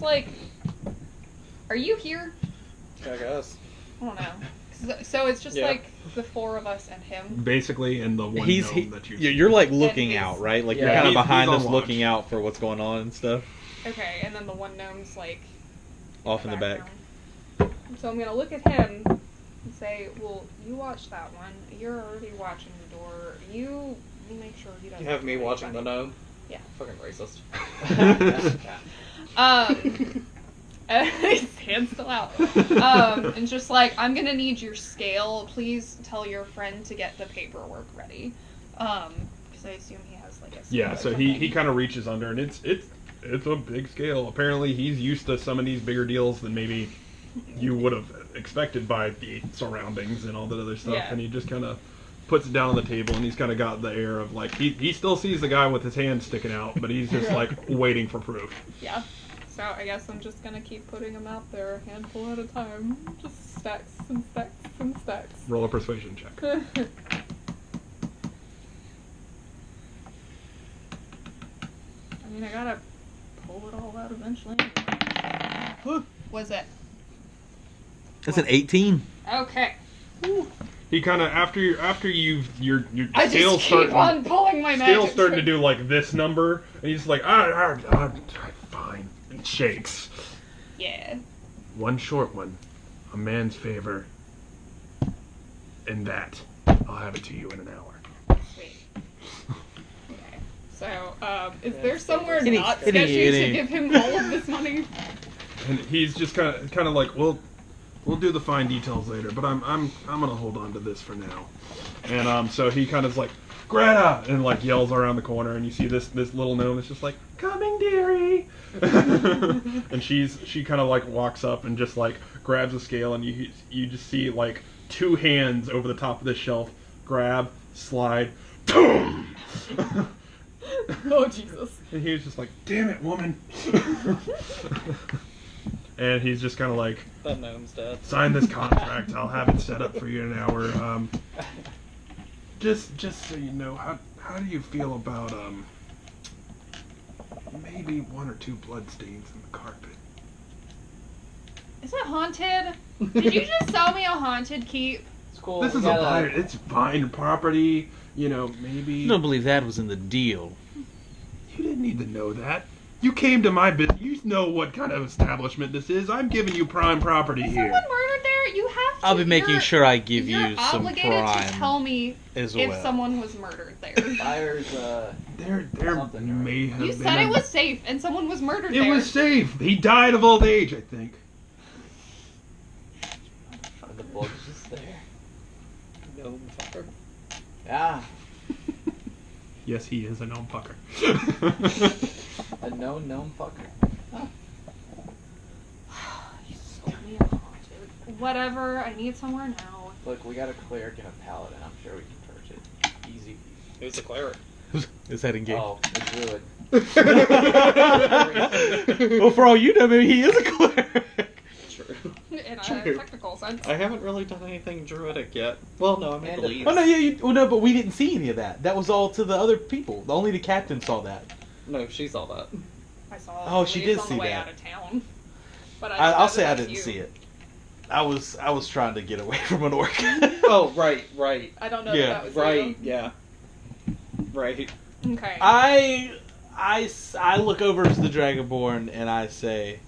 just like, are you here? I guess. I don't know. So it's just like the four of us and him. Basically, and the one gnome that you're like looking out, right? Like you're kind of behind us looking out for what's going on and stuff. Okay, and then the one gnome's like off in the back. So I'm gonna look at him and say, well, you watch that one. You're already watching the door. You make sure he doesn't. You have me watching the gnome? Yeah. Fucking racist. His hand's still out. And just like, I'm gonna need your scale. Please tell your friend to get the paperwork ready. Because I assume he has like a scale. Yeah, so he kind of reaches under, and it's a big scale. Apparently, he's used to some of these bigger deals than maybe you would have expected by the surroundings and all that other stuff. Yeah. And he just kind of puts it down on the table, and he's kind of got the air of like he still sees the guy with his hand sticking out, but he's just like waiting for proof. Yeah. So I guess I'm just gonna keep putting them out there, a handful at a time. Just stacks and stacks and stacks. Roll a persuasion check. I mean, I gotta pull it all out eventually. Was it? That's an 18. Okay. He kind of after your scales I just keep on pulling my magic. Scales starting to do like this number, and he's like fine, and shakes. Yeah. One short one, a man's favor, and that I'll have it to you in an hour. Sweet. Okay. So, is there somewhere not sketchy to give him all of this money? And he's just kind of like, well. We'll do the fine details later, but I'm gonna hold on to this for now. And so he kind of like, Greta, and like yells around the corner, and you see this little gnome is just like, coming, dearie. And she kind of like walks up and just like grabs a scale, and you just see like two hands over the top of this shelf, grab, slide, boom. Oh Jesus! And he was just like, damn it, woman. And he's just kind of like, that gnome's dead. Sign this contract. I'll have it set up for you in an hour. Just so you know, how do you feel about maybe one or two bloodstains in the carpet? Is it haunted? Did you just sell me a haunted keep? It's cool. This is a buyer. It's fine property. You know, maybe. I don't believe that was in the deal. You didn't need to know that. You came to my business. You know what kind of establishment this is. I'm giving you prime property here. Someone murdered there? You have to. I'll be making sure I give you some prime. You're obligated to tell me if someone was murdered there. Buyers, there may have been. You said it was safe, and someone was murdered there. It was safe. He died of old age, I think. The book's just there. Gnome fucker. Yeah. Yes, he is a gnome fucker. A gnome fucker. Huh. You sold me a haunted. Whatever, I need somewhere now. Look, we got a cleric and a paladin. I'm sure we can torch it. Easy. Who's the cleric? Is that engaged? Oh, the druid. Well, for all you know, maybe he is a cleric. True. In a technical sense. I haven't really done anything druidic yet. Well, no, I made the leaves. Oh, no, yeah, no, but we didn't see any of that. That was all to the other people. Only the captain saw that. No, she saw that. I saw. Oh, she did on see the way that. Out of town. But I'll say I didn't see it. I was trying to get away from an orc. Oh, right. I don't know that was right, you. yeah. Right. Okay. I look over to the Dragonborn and I say,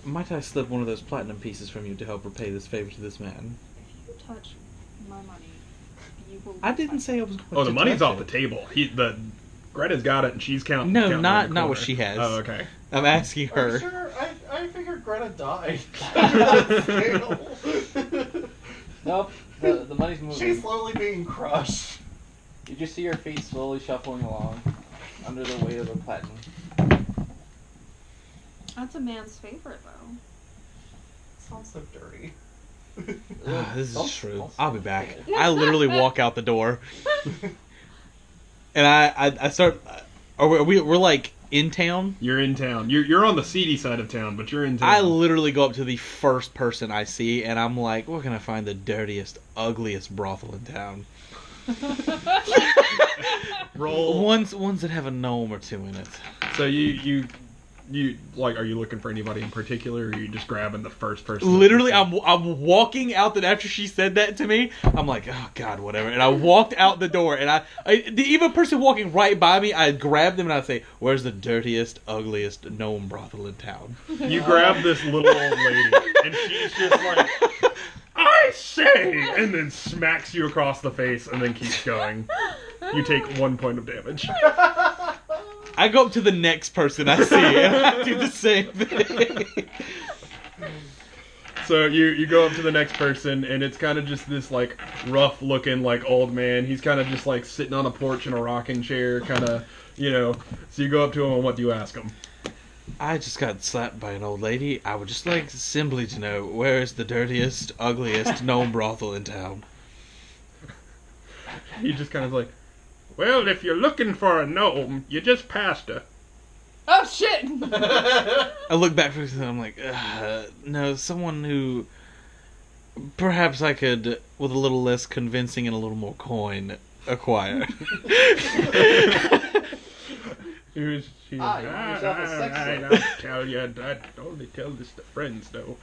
might I slip one of those platinum pieces from you to help repay this favor to this man? If you touch my money, you will. I didn't say I was going to. Oh, the money's off the table. Greta's got it, and she's counting. No, not what she has. Oh, okay. I'm asking her. I'm sure. I figured Greta died. Nope. The money's moving. She's slowly being crushed. You just see her feet slowly shuffling along under the weight of the platinum. That's a man's favorite, though. Sounds so dirty. This is true. I'll be back. I literally walk out the door, and I start. We're like in town. You're in town. You're on the seedy side of town, but you're in town. I literally go up to the first person I see, and I'm like, "Where can I find the dirtiest, ugliest brothel in town?" Roll ones that have a gnome or two in it. So you are you looking for anybody in particular, or are you just grabbing the first person? Literally, I'm walking out. That after she said that to me, I'm like, oh god, whatever. And I walked out the door, and the even person walking right by me, I grabbed them and I say, "Where's the dirtiest, ugliest gnome brothel in town?" You grab this little old lady, and she's just like, "I say," and then smacks you across the face, and then keeps going. You take 1 point of damage. I go up to the next person I see, and I do the same thing. So you go up to the next person, and it's kind of just this, like, rough-looking, like, old man. He's kind of just, like, sitting on a porch in a rocking chair, kind of, you know. So you go up to him, and what do you ask him? I just got slapped by an old lady. I would just like simply to know, where is the dirtiest, ugliest gnome brothel in town? He just kind of like, well, if you're looking for a gnome, you just passed her. Oh shit! I look back for a second, I'm like, no, someone who perhaps I could, with a little less convincing and a little more coin, acquire. You yourself a sex I slave. don't tell you, I only tell this to friends, though.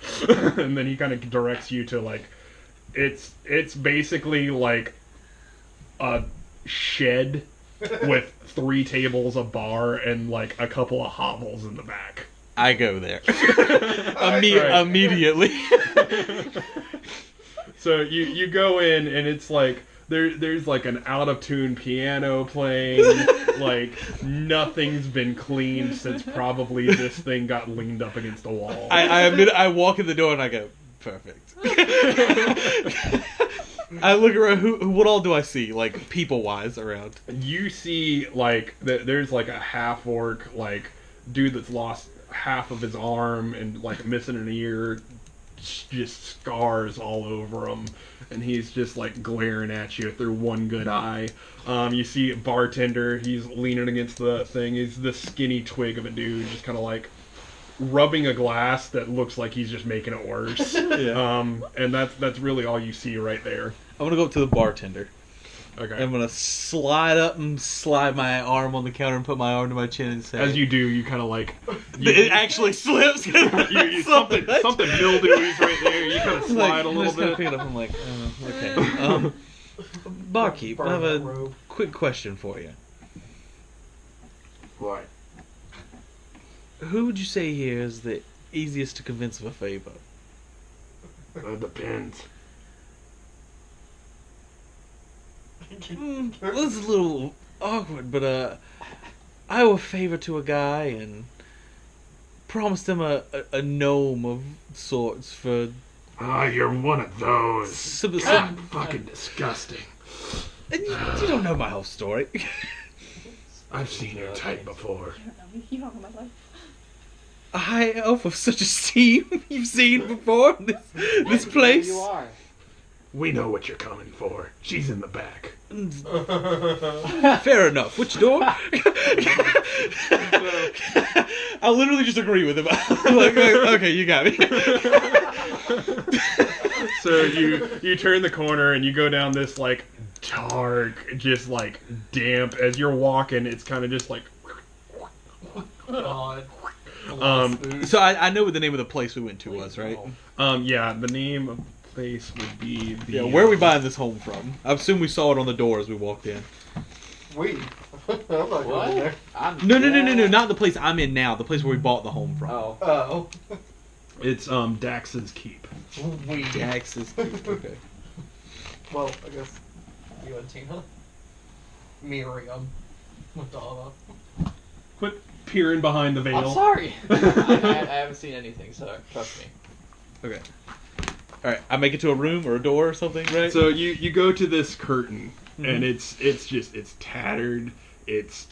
And then he kind of directs you to, like, it's basically like a shed with 3 tables, a bar, and like a couple of hovels in the back. I go there. Right. Immediately. So you go in, and it's like there's like an out of tune piano playing. Like nothing's been cleaned since probably this thing got leaned up against the wall. I admit, I walk in the door and I go, perfect. I look around. What all do I see? Like people wise around. You see like there's like a half orc like dude that's lost half of his arm and like missing an ear, just scars all over him, and he's just like glaring at you through one good eye. You see a bartender, he's leaning against the thing. He's this skinny twig of a dude, just kind of like rubbing a glass that looks like he's just making it worse. Yeah. And that's really all you see right there. I'm gonna go up to the bartender. Okay. I'm gonna slide up and slide my arm on the counter and put my arm to my chin and say, As you do, you kind of like it actually slips. you something mildewy's right there. You kind of slide a little bit. Pick it up. I'm like, okay. Barkeep, I have a quick question for you. What? Who would you say here is the easiest to convince of a favor? It depends. Well, this is a little awkward, but I owe a favor to a guy and promised him a gnome of sorts for Ah, you're one of those. some Fucking disgusting. and you don't know my whole story. I've seen your type before. You don't know me. You don't know my life. A high elf of such esteem you've seen before in this place. You are. We know what you're coming for. She's in the back. Fair enough. Which door? I literally just agree with him. I'm like, okay, you got me. So you turn the corner and you go down this like dark, just like damp. As you're walking, it's kind of just like. God. So I know what the name of the place we went to was, right? Yeah, the name of the place would be the. Yeah, where are we buying this home from? I assume we saw it on the door as we walked in. We. I'm not going What? there. No, not the place I'm in now. The place where we bought the home from. Oh. Oh. It's Dax's Keep. We. Dax's. Okay. Well, I guess you and Tina. Miriam. Madonna. Quit peering behind the veil. I'm sorry. I haven't seen anything, so trust me. Okay. All right. I make it to a room or a door or something, right? So you go to this curtain, and it's tattered.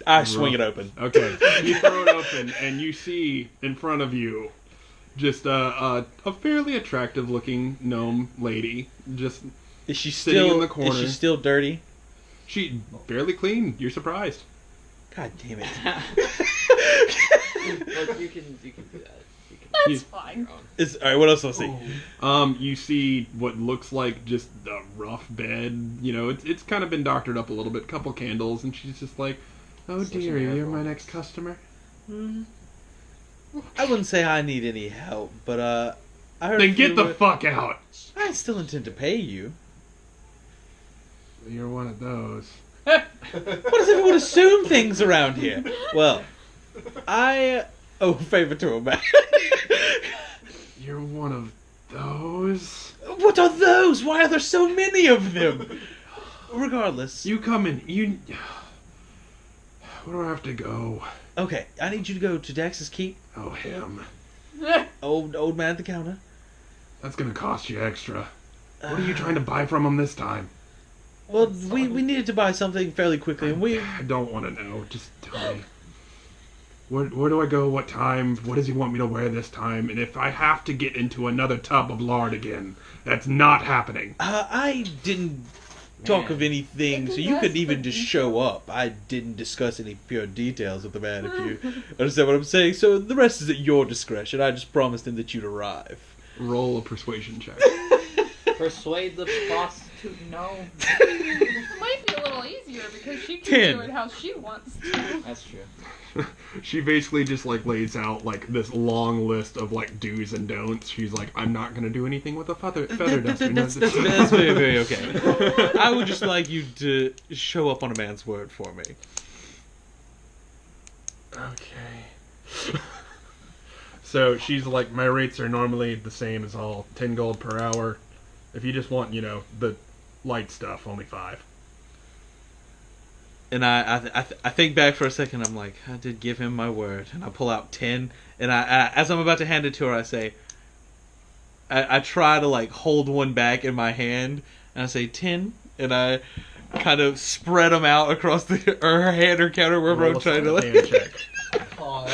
I swing it open. Okay, you throw it open, and you see in front of you just a fairly attractive looking gnome lady. Just Is she sitting still in the corner. Is she still dirty? she fairly clean. You're surprised. God damn it! Look, you can do that. You can That's You- fine. All right. What else do I see? You see what looks like just a rough bed. You know, it's kind of been doctored up a little bit. Couple candles, and she's just like, "Oh Such an dear, you're asshole. my next customer." I wouldn't say I need any help, but I heard. Then get the fuck out. I still intend to pay you. You're one of those. Why does everyone assume things around here? Well, I owe a favor to a man. You're one of those? What are those? Why are there so many of them? Regardless. You come in. Where do I have to go? Okay, I need you to go to Dax's Keep. Oh, him. Old man at the counter. That's gonna cost you extra. What are you trying to buy from him this time? Well, we needed to buy something fairly quickly, and I don't want to know. Just tell me. Where do I go? What time? What does he want me to wear this time? And if I have to get into another tub of lard again, that's not happening. I didn't talk of anything, so you could even just show up. I didn't discuss any pure details with the man, if you understand what I'm saying. So the rest is at your discretion. I just promised him that you'd arrive. Roll a persuasion check. Persuade the prostitute, no. It might be a little easier because she can 10. do it how she wants to. That's true. She basically just like lays out like this long list of like do's and don'ts. She's like, I'm not gonna do anything with a feather duster. That's very, very okay. I would just like you to show up on a man's word for me. Okay. So she's like, my rates are normally the same as all, 10 gold per hour. If you just want, the light stuff, only 5. And I think back for a second. I'm like, I did give him my word, and I pull out 10. And I as I'm about to hand it to her, I say, I try to like hold one back in my hand, and I say 10, and I kind of spread them out across her hand or counter wherever I'm trying to. Hand check. God.